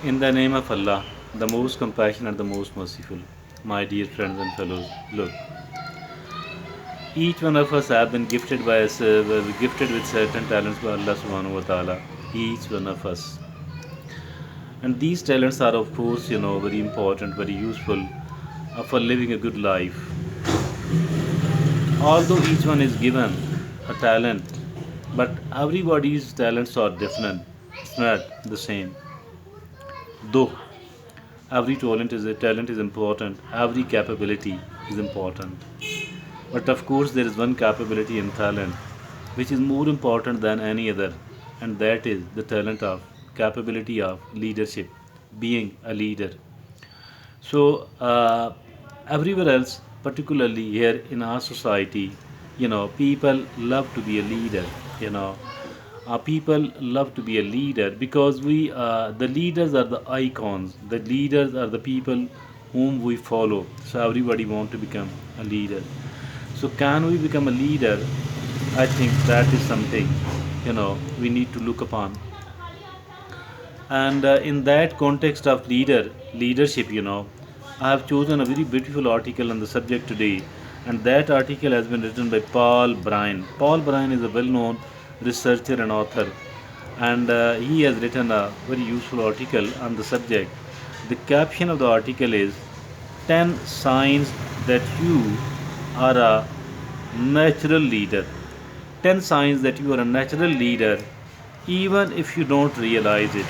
In the name of Allah, the most compassionate, the most merciful, my dear friends and fellows, look, each one of us have been gifted gifted with certain talents by Allah Subhanahu wa Taala. Each one of us, and these talents are, of course, very important, very useful for living a good life. Although each one is given a talent, but everybody's talents are different. It's not the same. Though every talent is important, every capability is important. But of course, there is one capability and talent which is more important than any other, and that is the talent of capability of leadership, being a leader. So, everywhere else, particularly here in our society, people love to be a leader. You know, people love to be a leader because the leaders are the icons. The leaders are the people whom we follow. So everybody want to become a leader. So can we become a leader? I think that is something we need to look upon. And in that context of leadership, I have chosen a very beautiful article on the subject today, and that article has been written by Paul Bryan. Paul Bryan is a well-known researcher and author, and he has written a very useful article on the subject. The caption of the article is 10 signs that you are a natural leader. 10 signs that you are a natural leader, even if you don't realize it.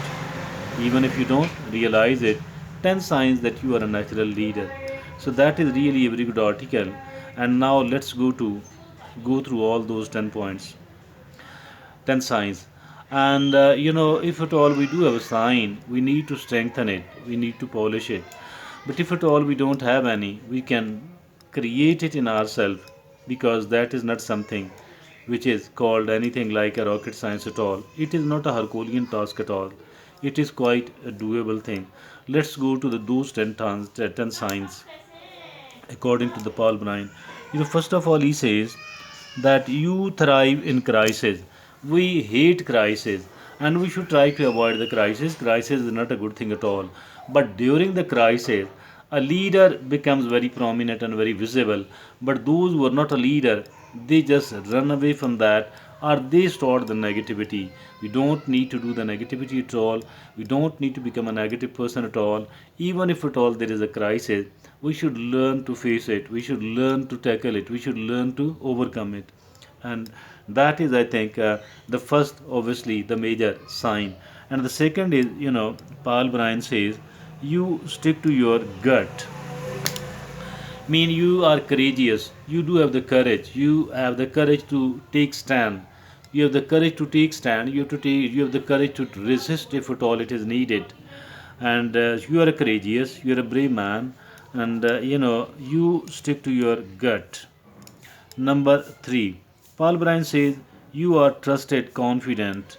Even if you don't realize it, 10 signs that you are a natural leader. So that is really a very good article. And now let's go through all those 10 points, 10 signs. And if at all we do have a sign, we need to strengthen it, we need to polish it. But if at all we don't have any, we can create it in ourselves, because that is not something which is called anything like a rocket science at all. It is not a Herculean task at all. It is quite a doable thing. Let's go to those 10 signs according to the Paul Bryan. First of all, he says that you thrive in crisis. We hate crisis and we should try to avoid the crisis. Crisis is not a good thing at all. But during the crisis, a leader becomes very prominent and very visible. But those who are not a leader, they just run away from that, or they start the negativity. We don't need to do the negativity at all. We don't need to become a negative person at all. Even if at all there is a crisis, we should learn to face it. We should learn to tackle it. We should learn to overcome it. And that is, I think, the first, obviously, the major sign. And the second is, Paul Bryan says, you stick to your gut. Mean you are courageous. You do have the courage. You have the courage to take stand. You have the courage to take stand. You have the courage to resist if at all it is needed. And you are a courageous. You are a brave man, and you stick to your gut. Number three, Paul Bryan says you are trusted, confident.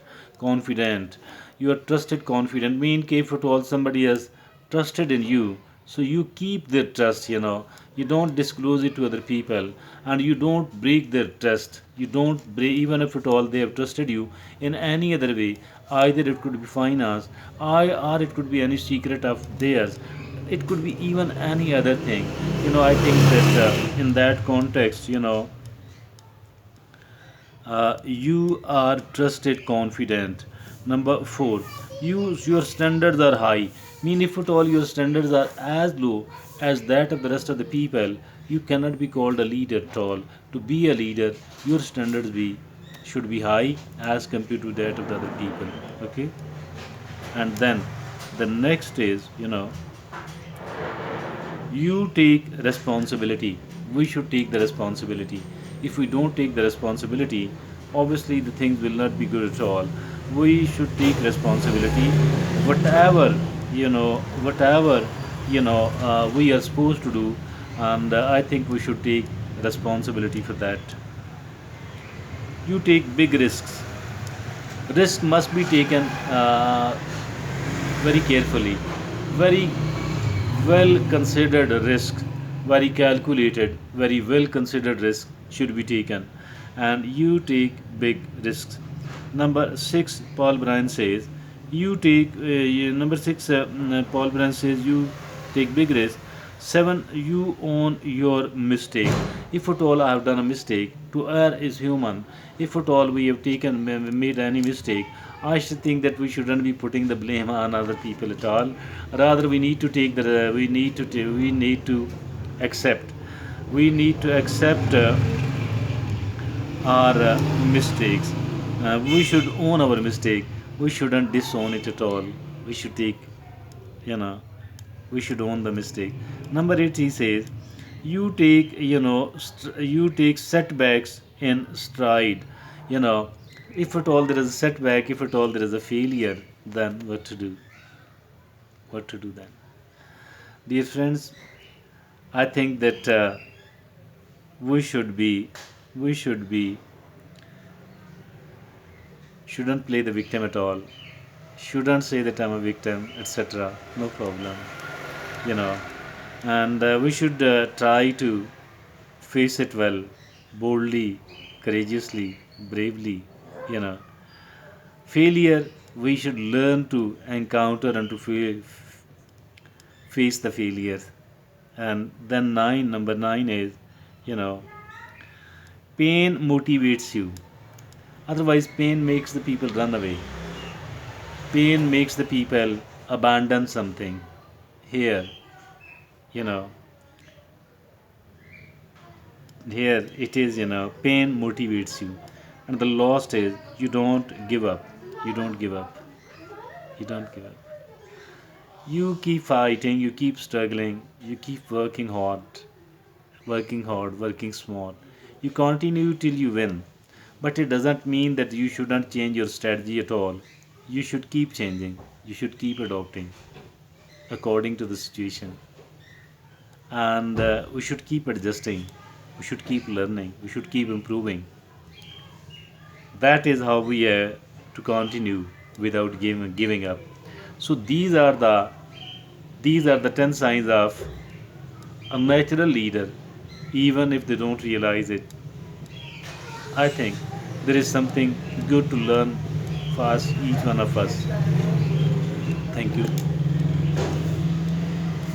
You are trusted, confident. Mean if at all somebody has trusted in you, so you keep their trust. You don't disclose it to other people, and you don't break their trust. You don't break, even if at all they have trusted you in any other way. Either it could be finance, or it could be any secret of theirs. It could be even any other thing. I think that in that context, you are trusted, confident. Number four, your standards are high. Mean if at all your standards are as low as that of the rest of the people, you cannot be called a leader at all. To be a leader, your standards be should be high as compared to that of the other people. Okay, and then the next is, you take responsibility. We should take the responsibility. If we don't take the responsibility, obviously the things will not be good at all. We should take responsibility. Whatever, whatever, we are supposed to do, and I think we should take responsibility for that. You take big risks. Risk must be taken very carefully, very well considered risk, very calculated, very well considered risk should be taken, and you take big risks. Number six, Paul Bryan says, You take number six. Paul Brand says you take big risk. Seven, you own your mistake. If at all I have done a mistake, to err is human. If at all we have made any mistake, I should think that we shouldn't be putting the blame on other people at all. Rather, we need to take the we need to accept. We need to accept our mistakes. We should own our mistake. We shouldn't disown it at all. We should take, you know, we should own the mistake. Number eight, he says, you take, you take setbacks in stride. You know, if at all there is a setback, if at all there is a failure, then what to do? What to do then? Dear friends, I think that we should be, we should be, shouldn't play the victim at all. Shouldn't say that I'm a victim, etc. No problem, you know. And we should try to face it well, boldly, courageously, bravely, you know. Failure, we should learn to encounter and to face the failures. And then number nine is, you know, pain motivates you. Otherwise, pain makes the people run away. Pain makes the people abandon something. Here, you know, here it is, pain motivates you. And the lost is you don't give up. You don't give up. You don't give up. You keep fighting, you keep struggling, you keep working hard, working smart. You continue till you win. But it doesn't mean that you shouldn't change your strategy at all. You should keep changing. You should keep adopting according to the situation. And we should keep adjusting. We should keep learning. We should keep improving. That is how we to continue without giving up. So these are the 10 signs of a natural leader, even if they don't realize it. I think there is something good to learn for us, each one of us. Thank you.